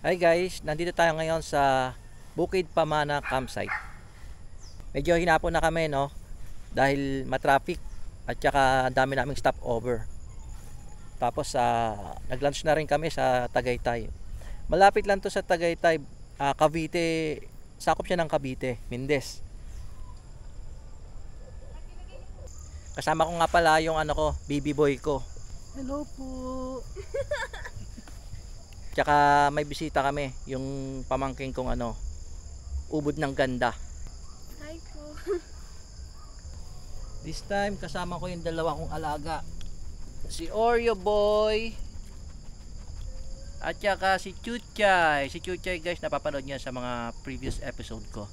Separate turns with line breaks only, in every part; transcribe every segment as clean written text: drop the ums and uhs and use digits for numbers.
Hi guys, nandito tayo ngayon sa Bukid Pamana campsite. Medyo hinapon na kami, no, dahil matraffic at saka ang dami naming stopover. Tapos nag-lunch na rin kami sa Tagaytay. Malapit lang to sa Tagaytay, Cavite, sakop siya ng Cavite, Mindez. Kasama ko nga pala yung baby boy ko.
Hello po.
Tsaka may bisita kami, yung pamangking kong ubod ng ganda.
Hi po.
This time kasama ko yung dalawa kong alaga. Si Oreo Boy at saka si Chuchay. Si Chuchay guys, napapanood niya sa mga previous episode ko.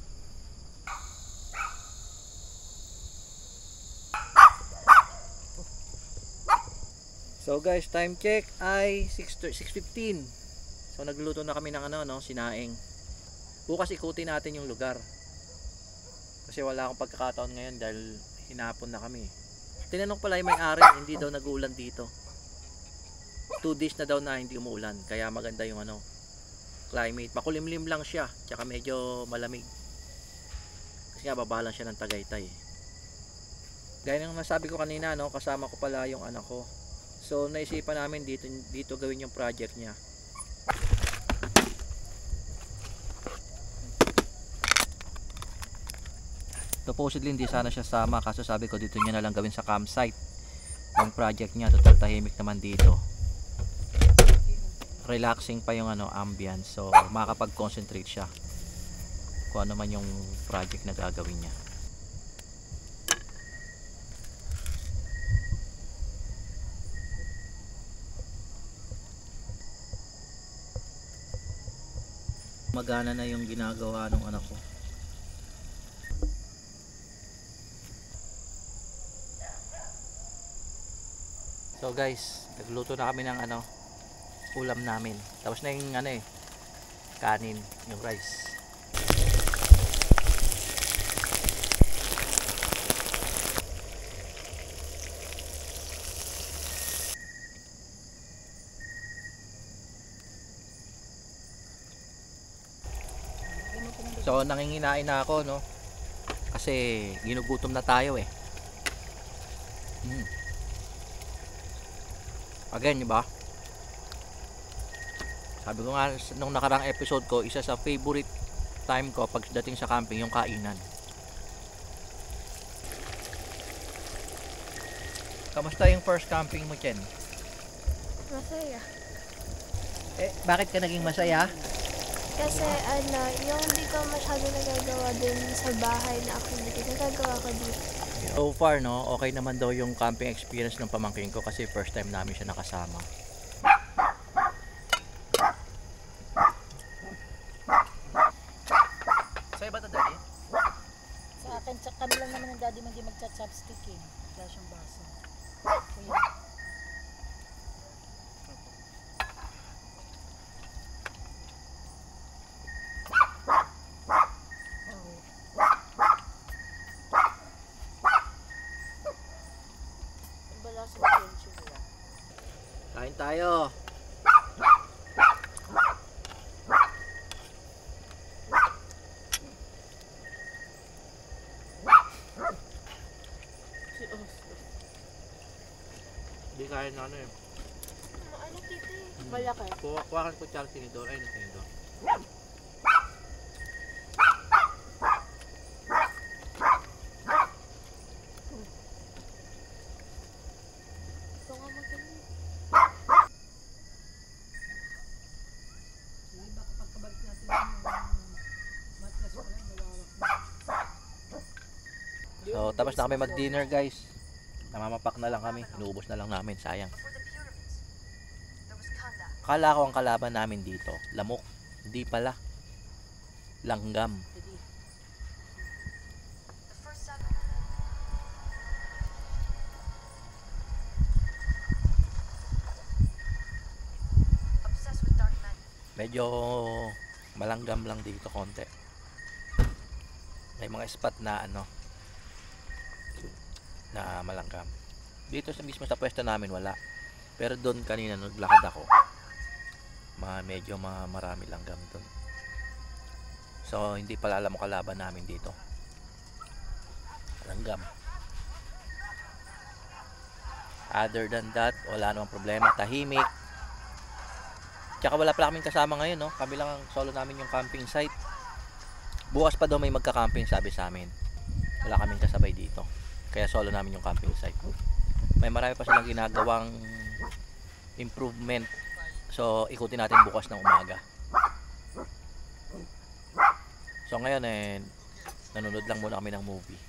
So guys, time check ay 6:15. So nagluto na kami ng sinaing. Bukas ikutin natin yung lugar. Kasi wala akong pagkakataon ngayon dahil hinapon na kami. Tinanong pala yung may-ari, hindi daw nag-uulan dito. 2 days na daw na hindi umuulan, kaya maganda yung climate. Makulimlim lang siya, tsaka medyo malamig. Kasi nga baba lang siya ng Tagaytay. Gaya ng nasabi ko kanina, kasama ko pala yung anak ko. So naisipan namin dito gawin yung project niya. Supposedly hindi sana siya sama, kaso sabi ko dito niya na lang gawin sa campsite yung project niya. Total tahimik naman dito, relaxing pa yung ambience, so makakapag-concentrate siya kung ano man yung project na gagawin niya. Magana na yung ginagawa ng anak ko. So guys, nagluto na kami ng ulam namin. Tapos na yung kanin, yung rice. So nanginginain na ako, no? Kasi ginugutom na tayo eh. Again, diba? Sabi ko nga nung nakarang episode ko, isa sa favorite time ko pagdating sa camping yung kainan. Kamusta yung first camping mo, Chen?
Masaya.
Bakit ka naging masaya?
Kasi yung hindi ko masyado nagagawa din sa bahay na activity, nagagawa ko dito.
So far, okay naman daw yung camping experience ng pamangkin ko kasi first time namin siya nakasama. Sa'yo ba ito, Daddy?
Sa akin, kami lang naman ng daddy hindi magcha-chopstick eh. Wala siyang baso. Kuya.
Kain tayo. Hindi kain na eh.
Ano tito eh?
Malaki.
Kuha ka ko Charles tinidor. Ay, tinidor.
Ito nga magaling.
Sige, baka pagkabalik natin yung matras ko lang, malawak.
So, tapos na kami mag-dinner, guys. Namamapak na lang kami. Inuubos na lang namin. Sayang. Akala ko ang kalaban namin dito, lamok. Hindi pala. Langgam. Medyo malanggam lang dito konti. May mga spot na na malanggam. Dito sa mismo sa pwesto namin wala. Pero doon kanina naglakad ako. medyo marami langgam doon. So hindi pala alam mo kalaban namin dito, langgam. Other than that, wala namang problema, tahimik. Tsaka wala pala kaming kasama ngayon, no? Kami lang ang solo namin yung camping site. Bukas pa daw may magka-camping, sabi sa amin. Wala kaming kasabay dito, kaya solo namin yung camping site. May marami pa silang ginagawang improvement, so ikutin natin bukas ng umaga. So ngayon nanonood lang muna kami ng movie.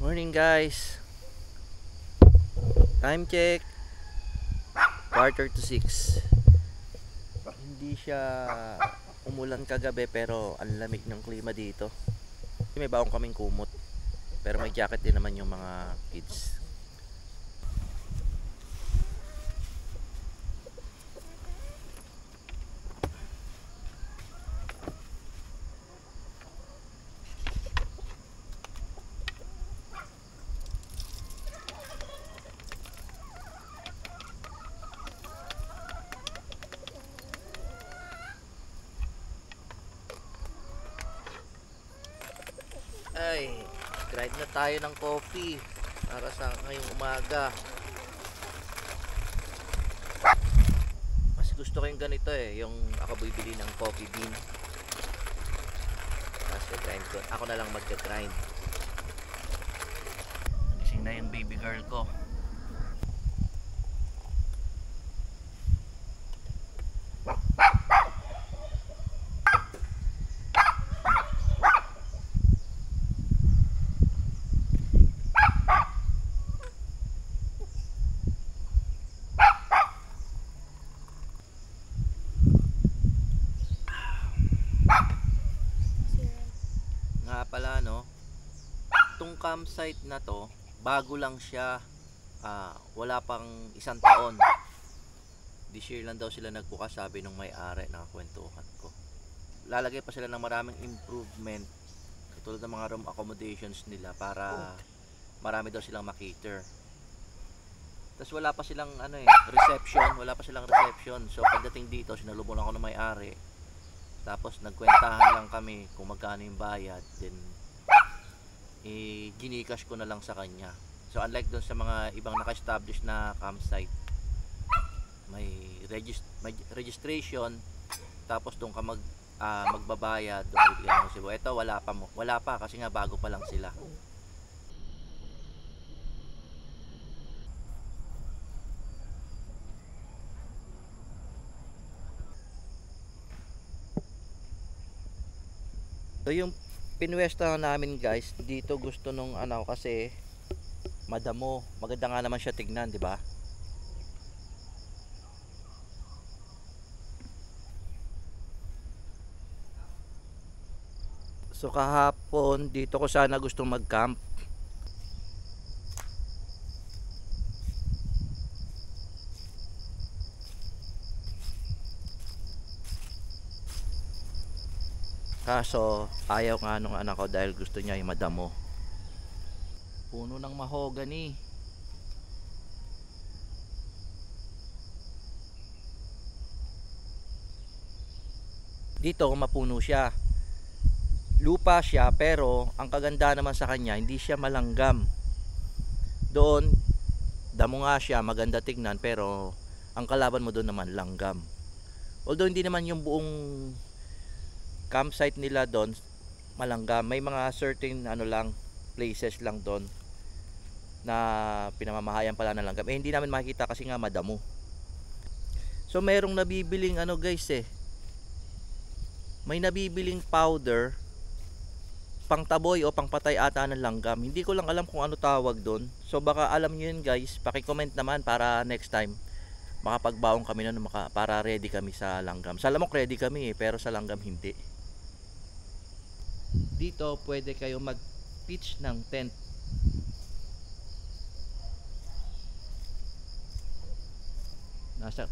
Morning guys, time check 5:45. Hindi siya umulan kagabi pero ang lamig ng klima dito. May baong kaming kumot pero may jacket din naman yung mga kids. Ay, grind na tayo ng coffee para sa ngayong umaga. Mas gusto ko yung ganito yung ako bibili ng coffee bean. Tapos grind ko. Ako na lang magka-grind. Gising na yung baby girl ko. Pala itong campsite na to bago lang siya, wala pang 1 taon. This year lang daw sila nagbukas, sabi nung may-ari, nakakwentuhan ko. Lalagay pa sila ng maraming improvement katulad ng mga room accommodations nila para marami daw silang makater. Tapos wala pa silang reception. So pagdating dito sinalubong ako ng may-ari. Tapos nagkwentahan lang kami kung magkano yung bayad, then ginikash ko na lang sa kanya. So unlike doon sa mga ibang naka-establish na campsite, may registration, tapos doon ka magbabayad, doon bibigyan mo sibo. Ito wala pa kasi nga bago pa lang sila. So yung pinwesta namin guys, dito gusto nung kasi madamo. Maganda nga naman siya tignan, di ba? So kahapon dito ko sana gustong mag-camp. Kaso ayaw nga nung anak ko dahil gusto niya yung madamo. Puno ng mahogany. Dito mapuno siya. Lupa siya pero ang kaganda naman sa kanya hindi siya malanggam. Doon damo nga siya, maganda tignan, pero ang kalaban mo doon naman langgam. Although hindi naman yung buong campsite nila doon malanggam, may mga certain places lang doon na pinamamahayan pala ng langgam. Hindi namin makikita kasi nga madamo. So merong nabibiling guys may nabibiling powder pangtaboy o pangpatay ata ng langgam. Hindi ko lang alam kung ano tawag doon. So baka alam niyo yun guys, paki-comment naman para next time makapagbaong kami para ready kami sa langgam. Sa lamok ready kami pero sa langgam hindi. dito pwede kayo mag-pitch ng tent.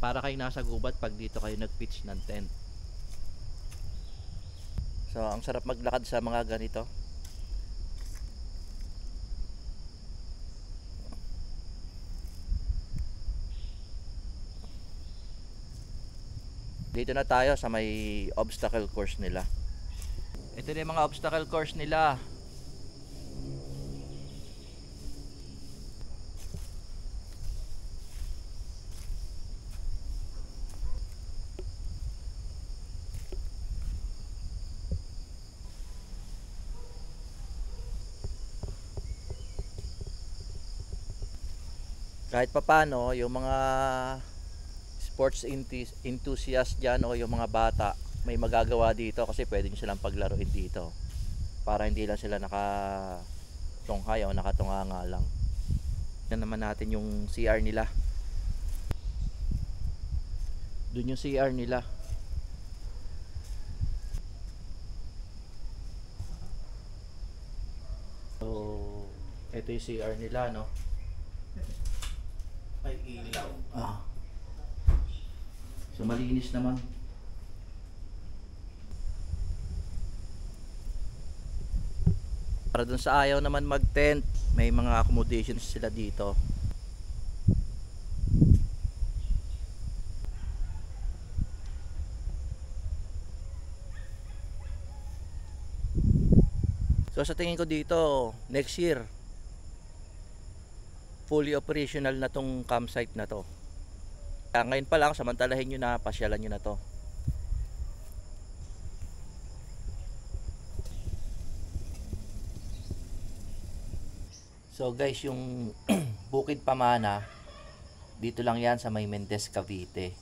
Para kayo nasa gubat pag dito kayo nag-pitch ng tent. So, ang sarap maglakad sa mga ganito. Dito na tayo sa may obstacle course nila. Ito na yung mga obstacle course nila. Kahit papano, yung mga sports enthusiast dyan o yung mga bata, may magagawa dito kasi pwede nyo silang paglaruin dito. Para hindi lang sila nakatunghay o nakatunganga lang. Yan naman natin yung CR nila. Doon yung CR nila. So, ito yung CR nila, no? May ilaw. So malinis naman. Para dun sa ayaw naman mag-tent, may mga accommodations sila dito. So sa tingin ko dito, next year fully operational na tong campsite na to. Kaya ngayon pa lang, samantalahin nyo na, pasyalan nyo na to. So guys, yung Bukid Pamana, dito lang yan sa may Mendez, Cavite.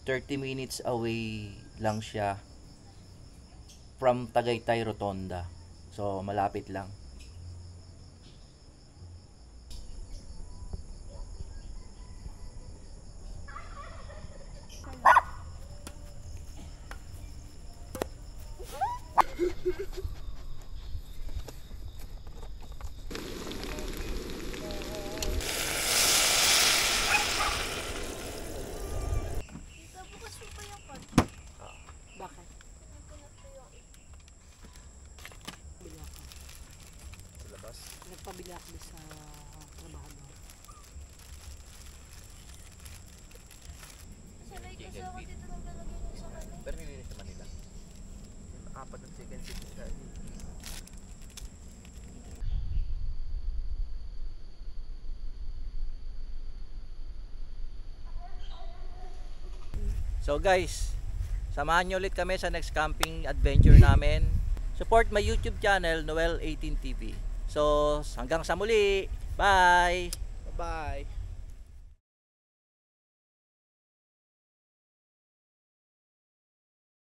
30 minutes away lang siya from Tagaytay Rotonda. So malapit lang.
Bakit? Nagpabili ako sa trabaho.
Sanay kasi ako dito naglalagay ng sa kanila.
Pero nilinis naman nila. Apat ng chicken seat nila. So guys, samahan nyo ulit kami sa next camping adventure namin. Support my YouTube channel, Noel18 TV. So hanggang sa muli. Bye!
Bye-bye.